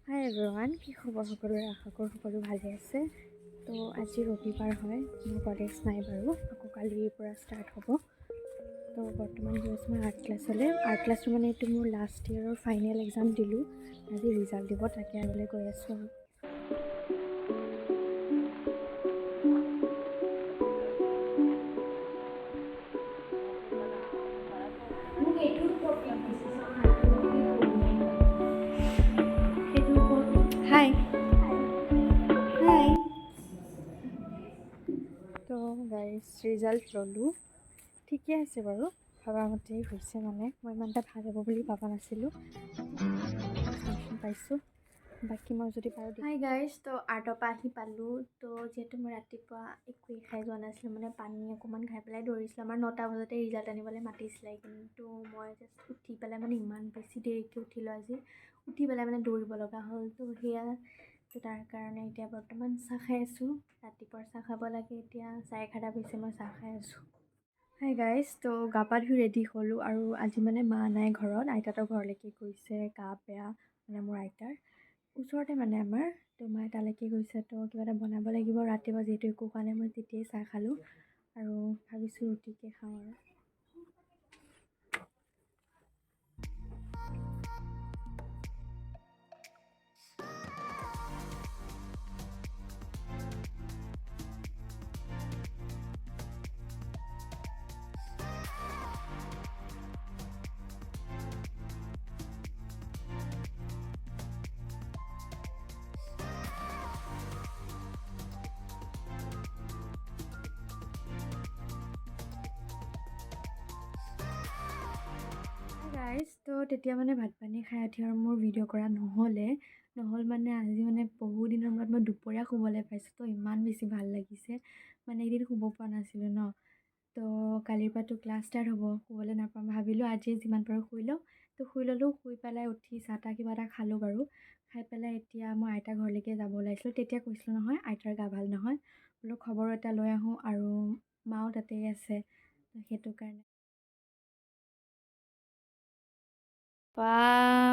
হাই everyone, কি খবৰ সকলোৰে? আশা কৰোঁ সকলো ভালে আছে। তো আজি ৰবিবাৰ হয়, মোৰ কলেজ নাই বাৰু, আকৌ কালিৰ পৰা ষ্টাৰ্ট হ'ব। তো বৰ্তমান গৈ আছোঁ মই আৰ্ট ক্লাছলৈ। আৰ্ট ক্লাছটো মানে এইটো মোৰ লাষ্ট ইয়েৰৰ ফাইনেল এক্সাম দিলোঁ, আজি ৰিজাল্ট দিব, তাকে আনিবলৈ গৈ আছোঁ আৰু। হাই হাই। তো গাইজ ৰিজাল্ট ল'লোঁ, ঠিকে আছে বাৰু, ভবামতেই হৈছে। মানে মই ইমান এটা ভাল হ'ব বুলি ভবা নাছিলোঁ, পাইছোঁ। বাকী মই যদি পাৰোঁ। হাই গাইজ, তো আৰ্টৰ পৰা আহি পালোঁ। তো যিহেতু মই ৰাতিপুৱা একোৱেই খাই যোৱা নাছিলোঁ, মানে পানী অকণমান খাই পেলাই দৌৰিছিলোঁ। আমাৰ 9টা বজাতে ৰিজাল্ট আনিবলৈ মাতিছিলে, কিন্তু মই জাষ্ট উঠি পেলাই মানে ইমান বেছি দেৰিকৈ উঠিলোঁ আজি, উঠি পেলাই মানে দৌৰিব লগা হ'ল। তো সেয়া, তো তাৰ কাৰণে এতিয়া বৰ্তমান চাহ খাই আছোঁ। ৰাতিপুৱাৰ চাহ খাব লাগে, এতিয়া 11:30 হৈছে, মই চাহ খাই আছোঁ। হাই গাইজ, তো গা পা ধুই ৰেডি হ'লোঁ, আৰু আজি মানে মা নাই ঘৰত, আইতাহঁতৰ ঘৰলৈকে গৈছে। গা বেয়া মানে মোৰ আইতাৰ, ওচৰতে মানে আমাৰ। তো মায়ে তালৈকে গৈছে, তো কিবা এটা বনাব লাগিব। ৰাতিপুৱা যিহেতু একো খোৱা নাই, মই তেতিয়াই চাহ খালোঁ, আৰু ভাবিছোঁ ৰুটিকে খাওঁ আৰু। গাইজ, তো তেতিয়া মানে ভাত পানী খাই উঠি আৰু মোৰ ভিডিঅ' কৰা নহ'ল মানে আজি মানে বহু দিনৰ মূৰত মই দুপৰীয়া শুবলৈ পাইছোঁ। তো ইমান বেছি ভাল লাগিছে, মানে এদিন শুব পৰা নাছিলোঁ ন। তো কালিৰ পৰাতো ক্লাছ ষ্টাৰ্ট হ'ব, শুবলৈ নাপাম, ভাবিলোঁ আজি যিমান পাৰোঁ শুই লওঁ। তো শুই ল'লোঁ, শুই পেলাই উঠি চাহ তাহ কিবা এটা খালোঁ বাৰু। খাই পেলাই এতিয়া মই আইতাৰ ঘৰলৈকে যাব ওলাইছিলোঁ। তেতিয়া কৈছিলোঁ নহয় আইতাৰ গা ভাল নহয়, বোলো খবৰ এটা লৈ আহোঁ, আৰু মাও তাতেই আছে, তো সেইটো কাৰণে।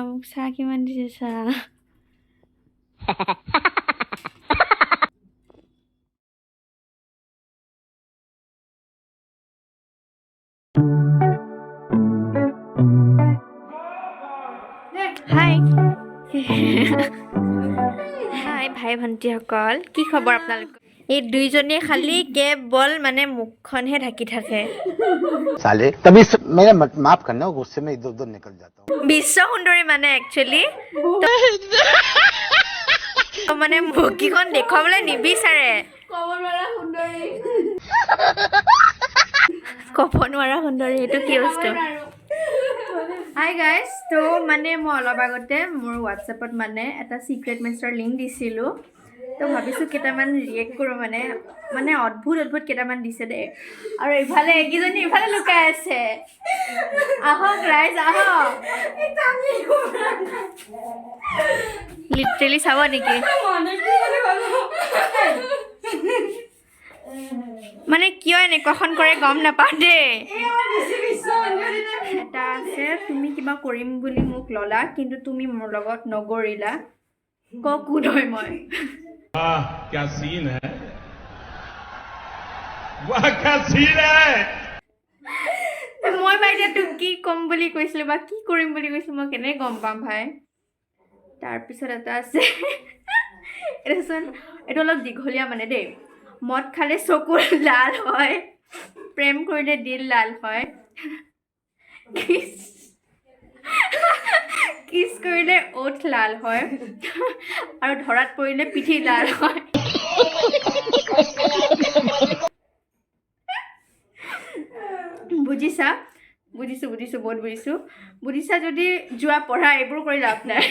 মোক চাহ কিমান দিছে চাহ। হাই হাই ভাই ভণ্টিসকল, কি খবৰ আপোনালোকৰ? এই দুইজনীয়ে খালি কেৱল মানে মুখখনহে ঢাকি থাকে। साले तभी मेरा माफ करना, गुस्से में इधर उधर निकल जाता हूँ। বিশ্ব সুন্দৰী মানে একচুৱেলি মানে মুখকেইখন দেখুৱাবলৈ নিবিচাৰে। ক'ব নোৱাৰা সুন্দৰী, এইটো কি বস্তু? হাই গাইজ, তো মানে মই অলপ আগতে মোৰ হোৱাটছএপত মানে এটা চিক্ৰেট মেছেজৰ লিংক দিছিলোঁ। তো ভাবিছোঁ কেইটামান ৰিয়েক্ট কৰোঁ, মানে অদ্ভুত কেইটামান দিছে দেই। আৰু ইফালে এইকেইজনী ইফালে লুকাই আছে। আহক ৰাইজ আহক, লিটাৰেলি চাব নেকি? মানে কিয় এনেকুৱাখন কৰে গম নাপাওঁ দেই। এটা আছে, তুমি কিবা কৰিম বুলি মোক ল'লা, কিন্তু তুমি মোৰ লগত নগৰিলা, কোন হয় মই? क्या सीन है, वाह क्या सीन है। মই এতিয়া তোক কি ক'ম বুলি কৈছিলোঁ বা কি কৰিম বুলি কৈছিলোঁ, মই কেনেকৈ গম পাম ভাই? তাৰপিছত এটা আছে, এইটো অলপ দীঘলীয়া মানে দেই। মদ খালে চকু লাল হয়, প্ৰেম কৰিলে দিল লাল হয়, কিছ কৰিলে ওঠ লাল হয়, আৰু ধৰাত পৰিলে পিঠি লাল হয়। বুজিছা? বুজিছোঁ, বহুত বুজিছোঁ। বুজিছা যদি যোৱা পঢ়া, এইবোৰ কৰি লাভ নাই।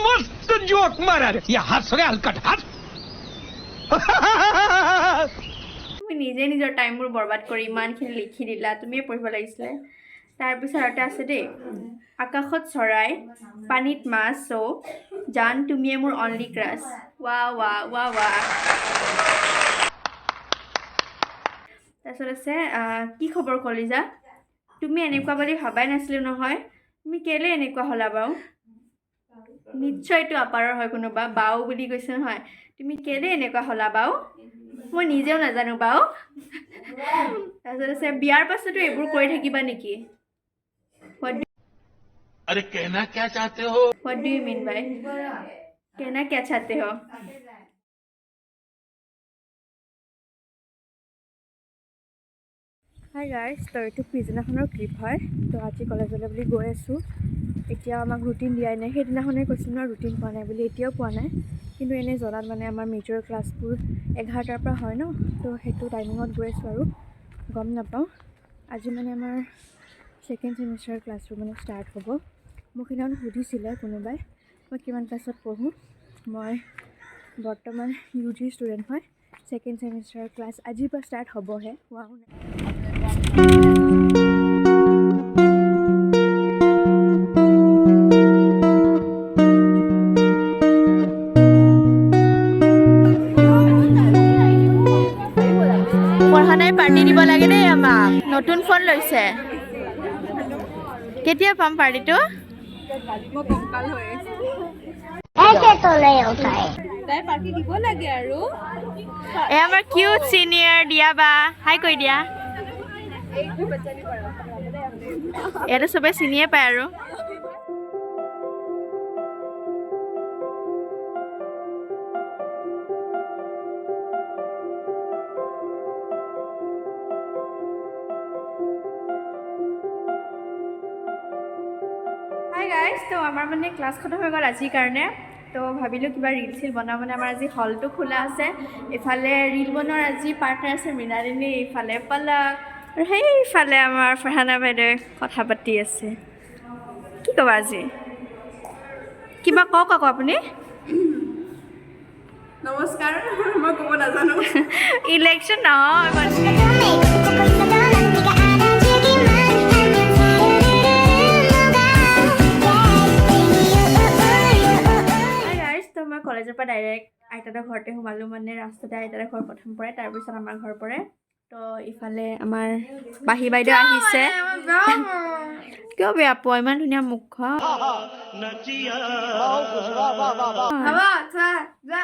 मस्त जोक मारा रे, ये हंस रे हलकट हंस। তুমি নিজে নিজৰ টাইমবোৰ বৰবাদ কৰি ইমানখিনি লিখি দিলা, তুমিয়ে পঢ়িব লাগিছিলে। তাৰপিছত এটা আছে দেই, আকাশত চৰাই, পানীত মাছ, জান তুমিয়ে মোৰ অনলি ক্ৰাছ। ৱা। তাৰপিছত আছে, কি খবৰ কলিজা? তুমি এনেকুৱা বুলি ভবাই নাছিলোঁ নহয়, তুমি কেলে এনেকুৱা হ'লা বাৰু? নিশ্চয় এইটো আপাৰৰ হয় কোনোবা বাও বুলি কৈছে নহয় তুমি কেলে এনেকুৱা হলা বাও মই নিজেও নাজানো বাও তাৰপিছত আছে বিয়াৰ পাছতো এইবোৰ কৰি থাকিবা নেকি अरे कहना क्या चाहते हो What do you mean by कहना क्या चाहते हो Hi guys, তো এইটো পিছদিনাখনৰ ক্লিপ হয় তো আজি কলেজলৈ বুলি গৈ আছোঁ এতিয়া আমাক ৰুটিন দিয়াই নাই সেইদিনাখনে কৈছিলোঁ ন ৰুটিন পোৱা নাই বুলি এতিয়াও পোৱা নাই কিন্তু এনেই জনাত মানে আমাৰ মেজৰ ক্লাছবোৰ 11টাৰ পৰা হয় ন তো সেইটো টাইমিঙত গৈ আছোঁ আৰু গম নাপাওঁ আজি মানে আমাৰ ছেকেণ্ড ছেমিষ্টাৰ ক্লাছবোৰ মানে ষ্টাৰ্ট হ'ব মোক সেইদিনাখন সুধিছিলে কোনোবাই মই কিমান ক্লাছত পঢ়োঁ মই বৰ্তমান UG ষ্টুডেণ্ট হয় ছেকেণ্ড ছেমিষ্টাৰ ক্লাছ আজিৰ পৰা ষ্টাৰ্ট হ'বহে হোৱাও নাই পঢ়ানাই পাৰ্টি দিব লাগে দেই আমাক নতুন ফোন লৈছে কেতিয়া পাম পাৰ্টিটো মই কংকাল হৈ আছো ऐसे तो नहीं होता है তাই পাৰ্টি দিব লাগে আৰু এ আমাৰ কিউট সিনিয়ৰ দিয়া বা হাই কৈ দিয়া ইয়াতে সবে চিনিয়ে পায় আৰু হাই গাইজ তো আমাৰ মানে ক্লাছ খতম হৈ গ'ল আজিৰ কাৰণে তো ভাবিলোঁ কিবা ৰিল চিল বনাওঁ মানে আমাৰ আজি হলটো খোলা আছে ইফালে ৰিল বনোৱাৰ আজি পাৰ্টনাৰ আছে মৃণালিনী ইফালে পলক আৰু সেইফালে আমাৰ ফৰহানা বাইদেৱে কথা পাতি আছে কি ক'বা আজি কিবা কওক আকৌ আপুনি নমস্কাৰ মই ক'ব নাজানো ইলেকশ্যন নহয় মই কলেজৰ পৰা ডাইৰেক্ট আইতাহঁতৰ ঘৰতে সোমালোঁ মানে ৰাস্তাতে আইতাহঁতৰ ঘৰ প্ৰথম পৰে তাৰপিছত আমাৰ ঘৰ পৰে তো ইফালে আমাৰ বাহী বাইদেউ আহিছে কিয় বেয়া পোৱা ইমান ধুনীয়া মুখখন वाह वाह वाह वाह হ'ব যোৱা